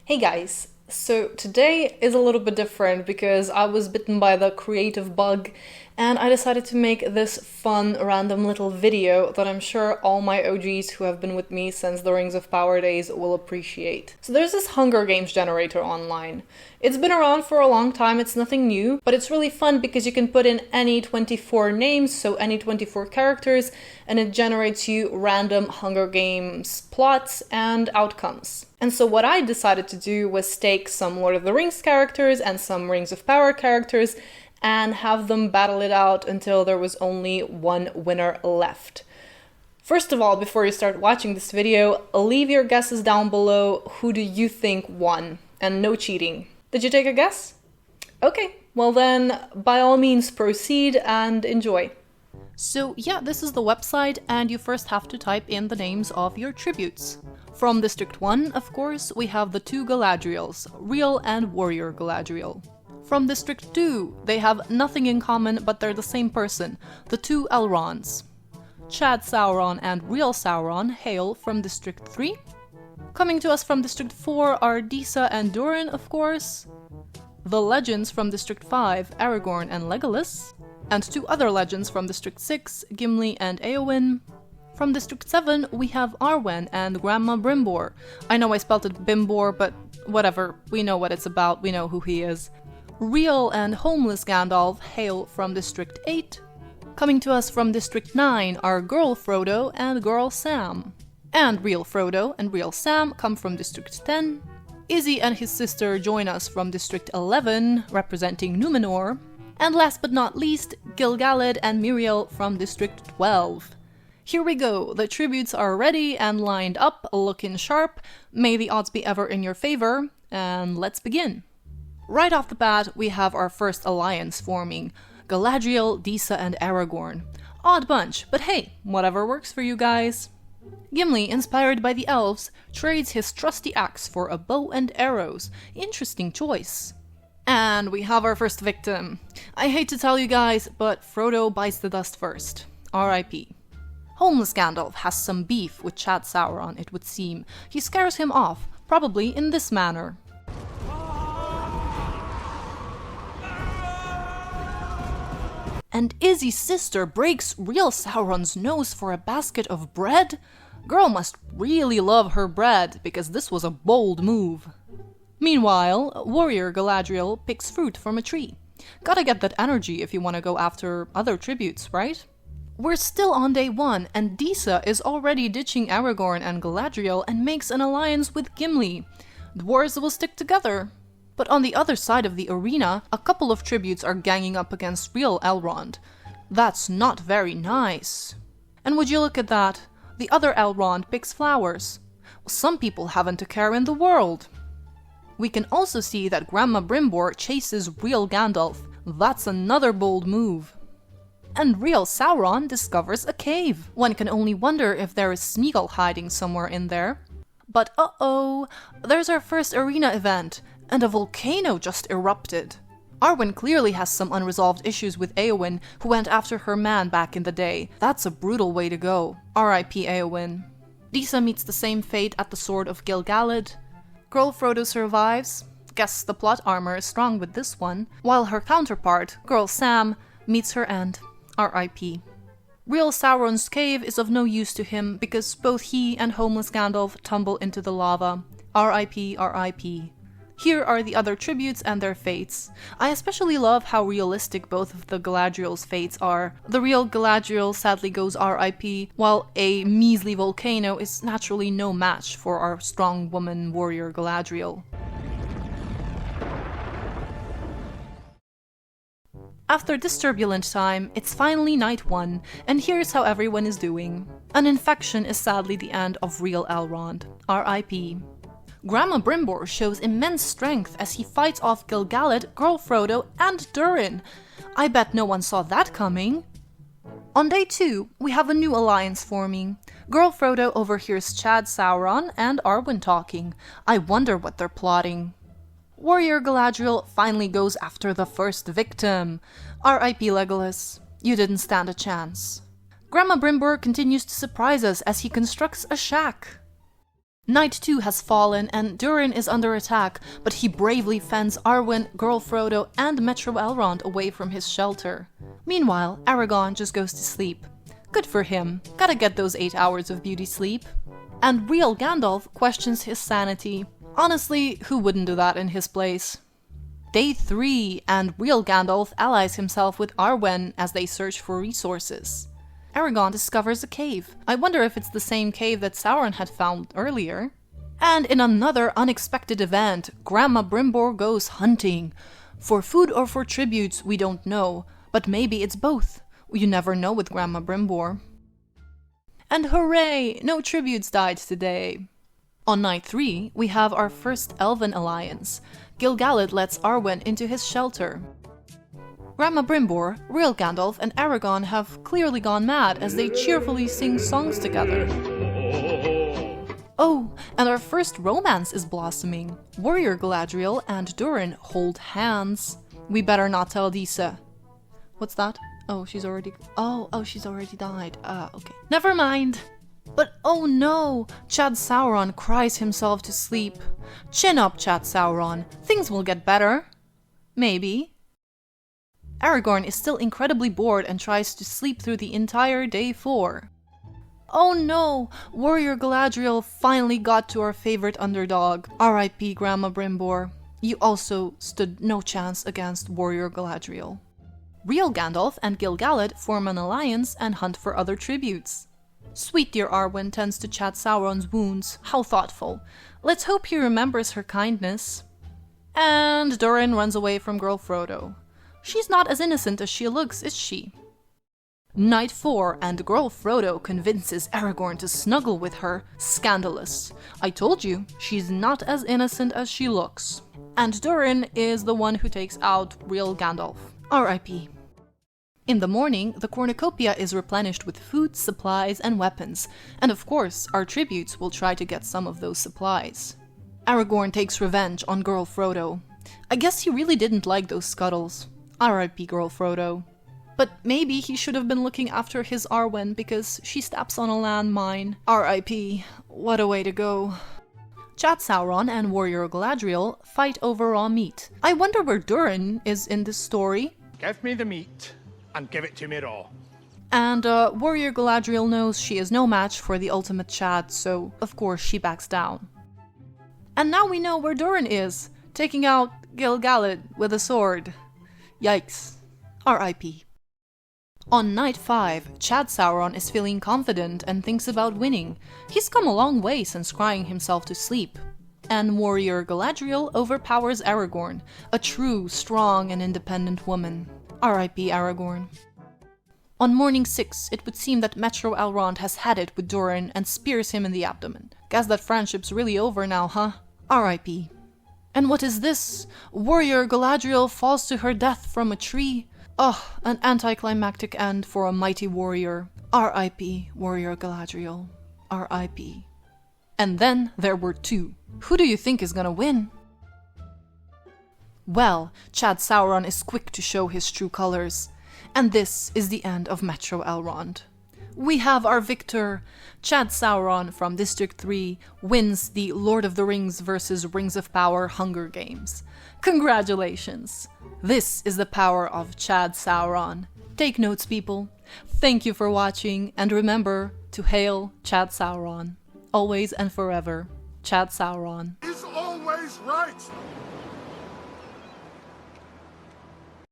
Hey guys, so today is a little bit different because I was bitten by the creative bug and I decided to make this fun random little video that I'm sure all my OGs who have been with me since the Rings of Power days will appreciate. So there's this Hunger Games generator online. It's been around for a long time, it's nothing new, but it's really fun because you can put in any 24 names, so any 24 characters, and it generates you random Hunger Games plots and outcomes. And so what I decided to do was take some Lord of the Rings characters and some Rings of Power characters and have them battle it out until there was only one winner left. First of all, before you start watching this video, leave your guesses down below. Who do you think won? And no cheating. Did you take a guess? Okay, well then, by all means proceed and enjoy. So yeah, this is the website, and you first have to type in the names of your tributes. From District 1, of course, we have the two Galadriels, Real and Warrior Galadriel. From District 2, they have nothing in common, but they're the same person, the two Elrons. Chad Sauron and Real Sauron hail from District 3. Coming to us from District 4 are Disa and Durin, of course. The legends from District 5, Aragorn and Legolas. And two other legends from District 6, Gimli and Éowyn. From District 7, we have Arwen and Grandma Brimbor. I know I spelled it Bimbor, but whatever, we know what it's about, we know who he is. Real and homeless Gandalf hail from District 8. Coming to us from District 9 are Girl Frodo and Girl Sam. And Real Frodo and Real Sam come from District 10. Izzy and his sister join us from District 11, representing Numenor. And last but not least, Gil-galad and Miriel from District 12. Here we go, the tributes are ready and lined up, looking sharp. May the odds be ever in your favor, and let's begin. Right off the bat, we have our first alliance forming, Galadriel, Disa, and Aragorn. Odd bunch, but hey, whatever works for you guys. Gimli, inspired by the elves, trades his trusty axe for a bow and arrows. Interesting choice. And we have our first victim. I hate to tell you guys, but Frodo bites the dust first. R.I.P. Homeless Gandalf has some beef with Chad Sauron, it would seem. He scares him off, probably in this manner. And Izzy's sister breaks Real Sauron's nose for a basket of bread? Girl must really love her bread, because this was a bold move. Meanwhile, Warrior Galadriel picks fruit from a tree. Gotta get that energy if you want to go after other tributes, right? We're still on day 1, and Disa is already ditching Aragorn and Galadriel and makes an alliance with Gimli. Dwarves will stick together. But on the other side of the arena, a couple of tributes are ganging up against Real Elrond. That's not very nice. And would you look at that? The other Elrond picks flowers. Well, some people haven't a care in the world. We can also see that Grandma Brimbor chases Real Gandalf. That's another bold move. And Real Sauron discovers a cave. One can only wonder if there is Smeagol hiding somewhere in there. But uh-oh, there's our first arena event. And a volcano just erupted. Arwen clearly has some unresolved issues with Éowyn, who went after her man back in the day. That's a brutal way to go. R.I.P. Éowyn. Disa meets the same fate at the sword of Gil-galad. Girl Frodo survives. Guess the plot armor is strong with this one. While her counterpart, Girl Sam, meets her end. R.I.P. Real Sauron's cave is of no use to him because both he and homeless Gandalf tumble into the lava. R.I.P. R.I.P. Here are the other tributes and their fates. I especially love how realistic both of the Galadriel's fates are. The real Galadriel sadly goes R.I.P., while a measly volcano is naturally no match for our strong woman warrior Galadriel. After this turbulent time, it's finally night 1, and here's how everyone is doing. An infection is sadly the end of Real Elrond. R.I.P. Grandma Brimbor shows immense strength as he fights off Gil-galad, Girl Frodo, and Durin. I bet no one saw that coming. On day 2, we have a new alliance forming. Girl Frodo overhears Chad Sauron and Arwen talking. I wonder what they're plotting. Warrior Galadriel finally goes after the first victim. R.I.P. Legolas. You didn't stand a chance. Grandma Brimbor continues to surprise us as he constructs a shack. Night 2 has fallen and Durin is under attack, but he bravely fends Arwen, Girl Frodo, and Metro Elrond away from his shelter. Meanwhile, Aragorn just goes to sleep. Good for him, gotta get those 8 hours of beauty sleep. And real Gandalf questions his sanity. Honestly, who wouldn't do that in his place? Day 3, and real Gandalf allies himself with Arwen as they search for resources. Aragorn discovers a cave. I wonder if it's the same cave that Sauron had found earlier. And in another unexpected event, Grandma Brimbor goes hunting. For food or for tributes, we don't know, but maybe it's both. You never know with Grandma Brimbor. And hooray! No tributes died today. On night 3, we have our first Elven alliance. Gil-galad lets Arwen into his shelter. Grandma Brimbor, real Gandalf, and Aragorn have clearly gone mad as they cheerfully sing songs together. Oh, and our first romance is blossoming. Warrior Galadriel and Durin hold hands. We better not tell Disa. What's that? Oh, she's already died. Okay. Never mind. But oh no! Chad Sauron cries himself to sleep. Chin up, Chad Sauron. Things will get better. Maybe. Aragorn is still incredibly bored and tries to sleep through the entire day 4. Oh no! Warrior Galadriel finally got to our favorite underdog. R.I.P. Grandma Brimbor. You also stood no chance against Warrior Galadriel. Real Gandalf and Gil-galad form an alliance and hunt for other tributes. Sweet dear Arwen tends to Chad Sauron's wounds. How thoughtful. Let's hope he remembers her kindness. And Durin runs away from Girl Frodo. She's not as innocent as she looks, is she? Night 4, and Girl Frodo convinces Aragorn to snuggle with her. Scandalous. I told you, she's not as innocent as she looks. And Durin is the one who takes out real Gandalf. R.I.P. In the morning, the cornucopia is replenished with food, supplies, and weapons. And of course, our tributes will try to get some of those supplies. Aragorn takes revenge on Girl Frodo. I guess he really didn't like those scuttles. R.I.P. Girl Frodo. But maybe he should have been looking after his Arwen because she steps on a landmine. R.I.P. What a way to go. Chad Sauron and Warrior Galadriel fight over raw meat. I wonder where Durin is in this story. Give me the meat and give it to me raw. And Warrior Galadriel knows she is no match for the ultimate Chad, so of course she backs down. And now we know where Durin is, taking out Gil-galad with a sword. Yikes. R.I.P. On night 5, Chad Sauron is feeling confident and thinks about winning. He's come a long way since crying himself to sleep. And Warrior Galadriel overpowers Aragorn, a true, strong, and independent woman. R.I.P. Aragorn. On morning 6, it would seem that Metro Elrond has had it with Durin and spears him in the abdomen. Guess that friendship's really over now, huh? R.I.P. And what is this? Warrior Galadriel falls to her death from a tree. Oh, an anticlimactic end for a mighty warrior. R.I.P. Warrior Galadriel. R.I.P. And then there were 2. Who do you think is gonna win? Well, Chad Sauron is quick to show his true colors. And this is the end of Metro Elrond. We have our victor. Chad Sauron from District 3 wins the Lord of the Rings vs. Rings of Power Hunger Games. Congratulations! This is the power of Chad Sauron. Take notes, people. Thank you for watching, and remember to hail Chad Sauron. Always and forever, Chad Sauron. Is always right!